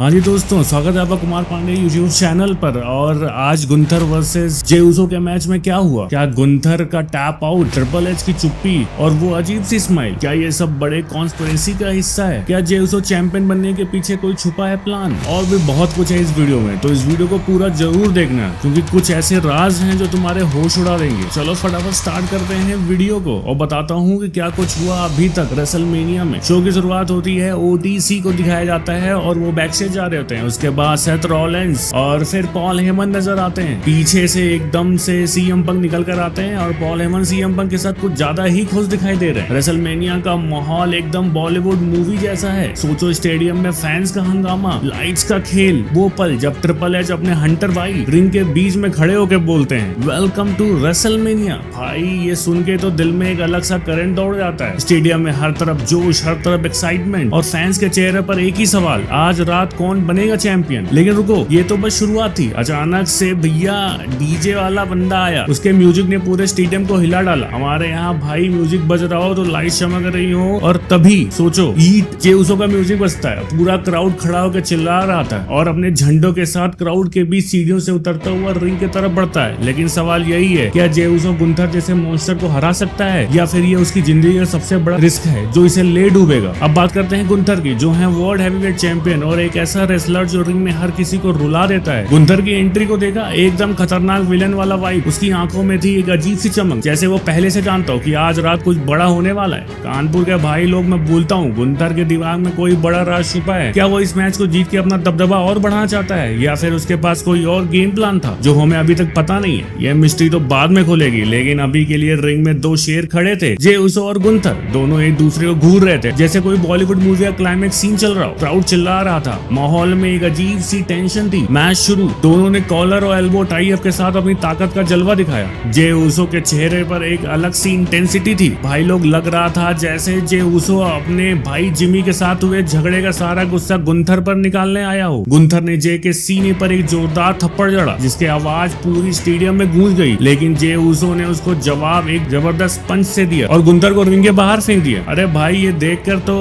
हाँ जी दोस्तों, स्वागत है आपका कुमार पांडे यूट्यूब चैनल पर। और आज गुंथर वर्सेस जे उसो के मैच में क्या हुआ? क्या गुंथर का टैप आउट, ट्रिपल एच की चुप्पी और वो अजीब सी स्माइल, क्या ये सब बड़े कॉन्स्पिरेसी का हिस्सा है? क्या जे उसो चैंपियन बनने के पीछे कोई छुपा है प्लान? और भी बहुत कुछ है इस वीडियो में, तो इस वीडियो को पूरा जरूर देखना क्योंकि कुछ ऐसे राज हैं जो तुम्हारे होश उड़ा देंगे। चलो फटाफट स्टार्ट करते हैं वीडियो को और बताता हूँ कि क्या कुछ हुआ अभी तक रेसलमेनिया में। शो की शुरुआत होती है, ओटीसी को दिखाया जाता है और वो बैक जा रहे होते हैं। उसके बाद सेथ रॉलिंस और फिर पॉल हेमन नजर आते हैं। पीछे से एकदम से सीएम पंक निकल कर आते हैं और पॉल हेमन सीएम पंक के साथ कुछ ज्यादा ही खुश दिखाई दे रहे हैं। रेसलमेनिया का माहौल एकदम बॉलीवुड मूवी जैसा है। सोचो स्टेडियम में फैंस का हंगामा, लाइट्स का खेल, वो पल जब ट्रिपल एच अपने हंटर भाई रिंग के बीच में खड़े होकर बोलते हैं वेलकम टू रेसलमेनिया। भाई ये सुन के तो दिल में एक अलग सा करंट दौड़ जाता है। स्टेडियम में हर तरफ जोश, हर तरफ एक्साइटमेंट और फैंस के चेहरे पर एक ही सवाल, आज रात कौन बनेगा चैंपियन? लेकिन रुको, ये तो बस शुरुआत थी। अचानक से भैया डीजे वाला बंदा आया, उसके म्यूजिक ने पूरे स्टेडियम को हिला डाला। हमारे यहाँ भाई म्यूजिक बज रहा हो तो लाइट चमक रही हो और तभी सोचो हीट जे उसो का म्यूजिक बजता है। पूरा क्राउड खड़ा होकर चिल्ला रहा था और अपने झंडों के साथ क्राउड के बीच सीढ़ियों से उतरता हुआ रिंग की तरफ बढ़ता है। लेकिन सवाल यही है, क्या जे उसो गुंथर जैसे मॉन्स्टर को हरा सकता है या फिर ये उसकी जिंदगी का सबसे बड़ा रिस्क है जो इसे ले डूबेगा? अब बात करते हैं गुंथर की, जो है वर्ल्ड हैवीवेट चैंपियन और एक ऐसा रेसलर जो रिंग में हर किसी को रुला देता है। गुंथर की एंट्री को देखा, एकदम खतरनाक विलन वाला वाइब। उसकी आंखों में थी एक अजीब सी चमक, जैसे वो पहले से जानता हो कि आज रात कुछ बड़ा होने वाला है। कानपुर के भाई लोग, मैं बोलता हूँ गुंथर के दिमाग में कोई बड़ा राज छुपा है। क्या वो इस मैच को जीत के अपना दबदबा और बढ़ाना चाहता है या फिर उसके पास कोई और गेम प्लान था जो हमें अभी तक पता नहीं है? यह मिस्ट्री तो बाद में खुलेगी, लेकिन अभी के लिए रिंग में दो शेर खड़े थे, जे उसो और गुंथर। दोनों एक दूसरे को घूर रहे थे जैसे कोई बॉलीवुड मूवी का क्लाइमेक्स सीन चल रहा हो। क्राउड चिल्ला रहा था, माहौल में एक अजीब सी टेंशन थी। मैच शुरू, दोनों ने कॉलर और एल्बो टाई अप के साथ अपनी ताकत का जलवा दिखाया। जे उसो के चेहरे पर एक अलग सी इंटेंसिटी थी। भाई लोग लग रहा था जैसे जे उसो अपने भाई जिमी के साथ हुए झगड़े का सारा गुस्सा गुंथर पर निकालने आया हो। गुंथर ने जे के सीने पर एक जोरदार थप्पड़ जड़ा जिसकी आवाज पूरी स्टेडियम में गूंज गई, लेकिन जे उसो ने उसको जवाब एक जबरदस्त पंच से दिया और गुंथर को रिंग के बाहर फेंक दिया। अरे भाई ये देखकर तो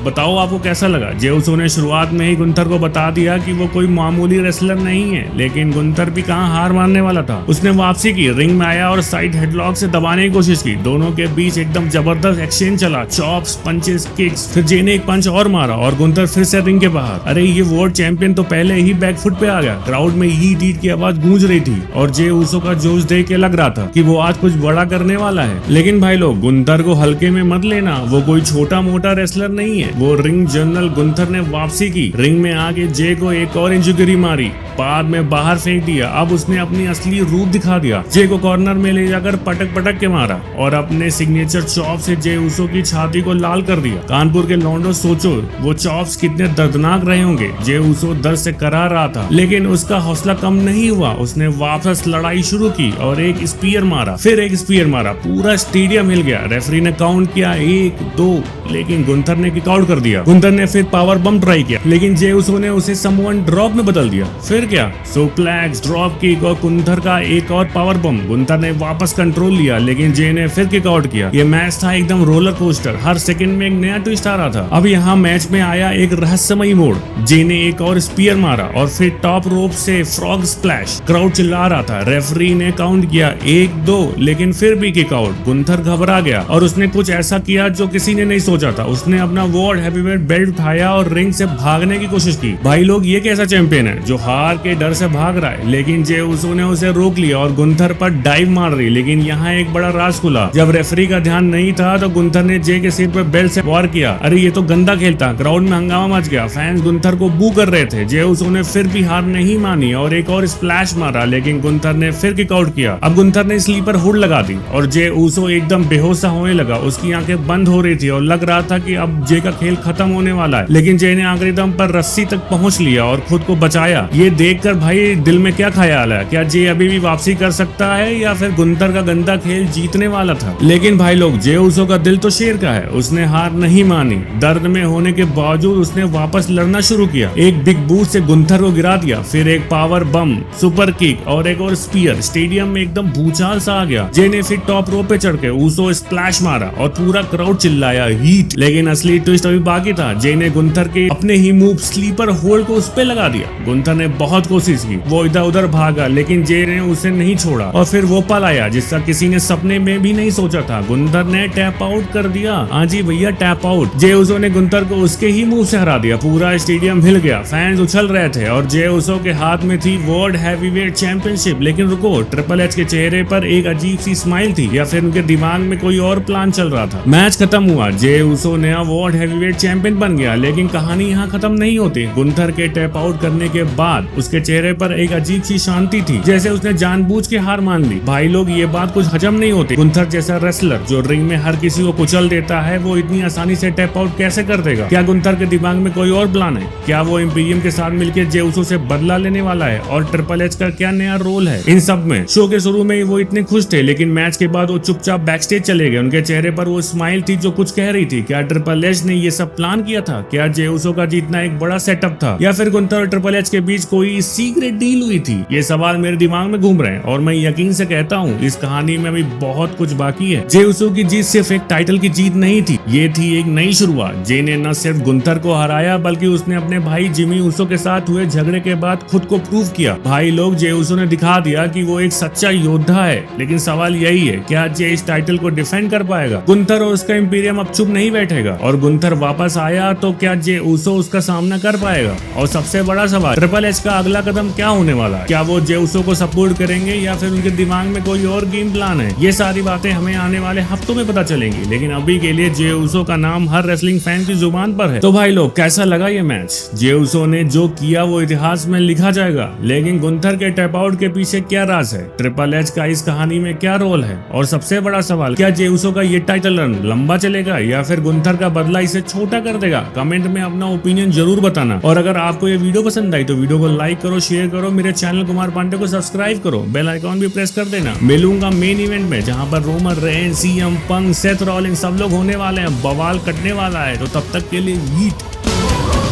बताओ आपको कैसा लगा? जे उसो ने शुरुआत में ही गुंथर को बता दिया कि वो कोई मामूली रेसलर नहीं है, लेकिन गुंथर भी कहां हार मानने वाला था। उसने वापसी की, रिंग में आया और साइड हेडलॉक से दबाने की कोशिश की। दोनों के बीच एकदम जबरदस्त एक्सचेंज चला, चॉप्स, पंचेस, किक्स। फिर जे ने एक पंच और मारा और गुंथर फिर से रिंग के बाहर। अरे ये वर्ल्ड चैंपियन तो पहले ही बैकफुट पे आ गया। क्राउड में हीट की आवाज गूंज रही थी और जे उसो का जोश देख के लग रहा था कि वो आज कुछ बड़ा करने वाला है। लेकिन भाई लोग, गुंथर को हल्के में मत लेना, वो कोई छोटा मोटा रेसलर नहीं है। वो रिंग जनरल गुंथर ने वापसी की, रिंग में आके जे को एक और इंजुरी मारी, बाद में बाहर फेंक दिया। अब उसने अपनी असली रूप दिखा दिया। जे को कॉर्नर में ले जाकर पटक पटक के मारा और अपने सिग्नेचर चॉप से जे उसो की छाती को लाल कर दिया। कानपुर के लौंडो, सोचो वो चॉप्स कितने दर्दनाक रहे होंगे। जे उसो दर्द से करा रहा था, लेकिन उसका हौसला कम नहीं हुआ। उसने वापस लड़ाई शुरू की और एक स्पीयर मारा, फिर एक स्पीयर मारा। पूरा स्टेडियम हिल गया। रेफरी ने काउंट किया 1, 2, लेकिन गुंथर ने किक आउट कर दिया। गुंथर ने फिर पावर बम ट्राई किया, लेकिन जे उसो ने उसे समवन ड्रॉप में बदल दिया। फिर क्या, सुप्लेक्स, ड्रॉप किक और गुंथर का एक और पावर बम। गुंथर ने वापस कंट्रोल लिया, लेकिन जे ने फिर किक आउट किया। ये मैच था एकदम रोलर कोस्टर, हर सेकंड में एक नया ट्विस्ट आ रहा था। अब यहाँ मैच में आया एक रहस्यमयी मोड़। जे ने एक और स्पीयर मारा और फिर टॉप रोप से फ्रॉग स्प्लैश। क्राउड चिल्ला रहा था। रेफरी ने काउंट किया 1, 2, लेकिन फिर भी किक आउट। गुंथर घबरा गया और उसने कुछ ऐसा किया जो किसी ने नहीं सोचा था। उसने अपना वर्ल्ड हैवीवेट बेल्ट उठाया और रिंग से भागने की कोशिश की। भाई लोग, ये कैसा चैंपियन है जो हार के डर से भाग रहा है? लेकिन जे उसो ने उसे रोक लिया और गुंथर पर डाइव मार रही। लेकिन यहाँ एक बड़ा राज खुला। जब रेफरी का ध्यान नहीं था तो गुंथर ने जे के सिर पर बेल्ट से वार किया। अरे ये तो गंदा खेलता। क्राउड में हंगामा मच गया, फैंस गुंथर को बू कर रहे थे। जे उसो ने फिर भी हार नहीं मानी और एक और स्प्लैश मारा, लेकिन गुंथर ने फिर किक आउट किया। अब गुंथर ने स्लीपर हुड लगा दी और जे उसो एकदम बेहोश होने लगा। उसकी आंखें बंद हो रही थी और लग रहा था कि अब जे का खेल खत्म होने वाला है। लेकिन जे ने आखिरी दम पर रस्सी तक पहुंच लिया और खुद को बचाया। ये देखकर भाई दिल में क्या ख्याल है? क्या जे अभी भी वापसी कर सकता है या फिर गुंथर का गंदा खेल जीतने वाला था? लेकिन भाई लोग, जे उसो का दिल तो शेर का है। उसने हार नहीं मानी। दर्द में होने के बावजूद उसने वापस लड़ना शुरू किया। एक बिग बूट से गुंथर को गिरा दिया, फिर एक पावर बम, सुपर किक और एक और स्पीयर। स्टेडियम में एकदम भूचाल सा आ गया। जे ने फिर टॉप रो पे चढ़ के उसो स्प्लैश मारा और पूरा क्राउड चिल्लाया हीट। लेकिन असली ट्विस्ट अभी बाकी था। जे ने गुंथर के अपने ही मूव स्लीप स्लीपर होल्ड को उस पे लगा दिया। गुंथर ने बहुत कोशिश की, वो इधर उधर भागा, लेकिन जे ने उसे नहीं छोड़ा और फिर वो पल आया जिसका किसी ने सपने में भी नहीं सोचा था। गुंथर ने टैप आउट कर दिया। हाँ जी भैया, टैप आउट। जे उसो ने गुंथर को उसके ही मुंह से हरा दिया। पूरा स्टेडियम हिल गया, फैंस उछल रहे थे और जे उसो के हाथ में थी वर्ल्ड हैवीवेट चैंपियनशिप। लेकिन रुको, ट्रिपल एच के चेहरे पर एक अजीब सी स्माइल थी, या फिर उनके दिमाग में कोई और प्लान चल रहा था। मैच खत्म हुआ, जे उसो नया वर्ल्ड हैवीवेट चैंपियन बन गया, लेकिन कहानी यहाँ खत्म नहीं होती। गुंथर के टैप आउट करने के बाद उसके चेहरे पर एक अजीब सी शांति थी, जैसे उसने जानबूझ के हार मान ली। भाई लोग, ये बात कुछ हजम नहीं होती। गुंथर जैसा रेसलर जो रिंग में हर किसी को कुचल देता है, वो इतनी आसानी से टैप आउट कैसे कर देगा? क्या गुंथर के दिमाग में कोई और प्लान है? क्या वो इंपीरियम के साथ मिलकर जे उसो से बदला लेने वाला है? और ट्रिपल एच का क्या नया रोल है इन सब में? शो के शुरू में वो इतने खुश थे, लेकिन मैच के बाद वो चुपचाप बैकस्टेज चले गए। उनके चेहरे पर वो स्माइल थी जो कुछ कह रही थी। क्या ट्रिपल एच ने ये सब प्लान किया था? क्या जे उसो का जीतना एक बड़ा सेटअप था, या फिर गुंथर और ट्रिपल एच के बीच कोई सीक्रेट डील हुई थी? ये सवाल मेरे दिमाग में घूम रहे हैं और मैं यकीन से कहता हूँ इस कहानी में अभी बहुत कुछ बाकी है। जे उसो की जीत सिर्फ एक टाइटल की जीत नहीं थी, ये थी एक नई शुरुआत। जे ने न सिर्फ गुंथर को हराया, बल्कि उसने अपने भाई जिमी उसो के साथ हुए झगड़े के बाद खुद को प्रूव किया। भाई लोग, जे उसो ने दिखा दिया कि वो एक सच्चा योद्धा है। लेकिन सवाल यही है, क्या जे इस टाइटल को डिफेंड कर पाएगा? गुंथर और उसका इंपीरियम अब चुप नहीं बैठेगा, और गुंथर वापस आया तो क्या जे उसो उसका सामना कर पाएगा? और सबसे बड़ा सवाल, ट्रिपल एच का अगला कदम क्या होने वाला है? क्या वो जे उसो को सपोर्ट करेंगे, या फिर उनके दिमाग में कोई और गेम प्लान है? ये सारी बातें हमें आने वाले हफ्तों में पता चलेंगी, लेकिन अभी के लिए जे उसो का नाम हर रेसलिंग फैन की जुबान पर है। तो भाई लोग, कैसा लगा ये मैच? जे उसो ने जो किया वो इतिहास में लिखा जाएगा, लेकिन गुंथर के टैप आउट के पीछे क्या राज है? ट्रिपल एच का इस कहानी में क्या रोल है? और सबसे बड़ा सवाल, क्या जे उसो का ये टाइटल रन लंबा चलेगा, या फिर गुंथर का बदला इसे छोटा कर देगा? कमेंट में अपना ओपिनियन जरूर बताना। और अगर आपको ये वीडियो पसंद आई तो वीडियो को लाइक करो, शेयर करो, मेरे चैनल कुमार पांडे को सब्सक्राइब करो, बेल आइकॉन भी प्रेस कर देना। मिलूंगा मेन इवेंट में, जहां पर Roman Reigns, CM Punk, Seth Rollins सब लोग होने वाले हैं। बवाल कटने वाला है, तो तब तक के लिए ईट।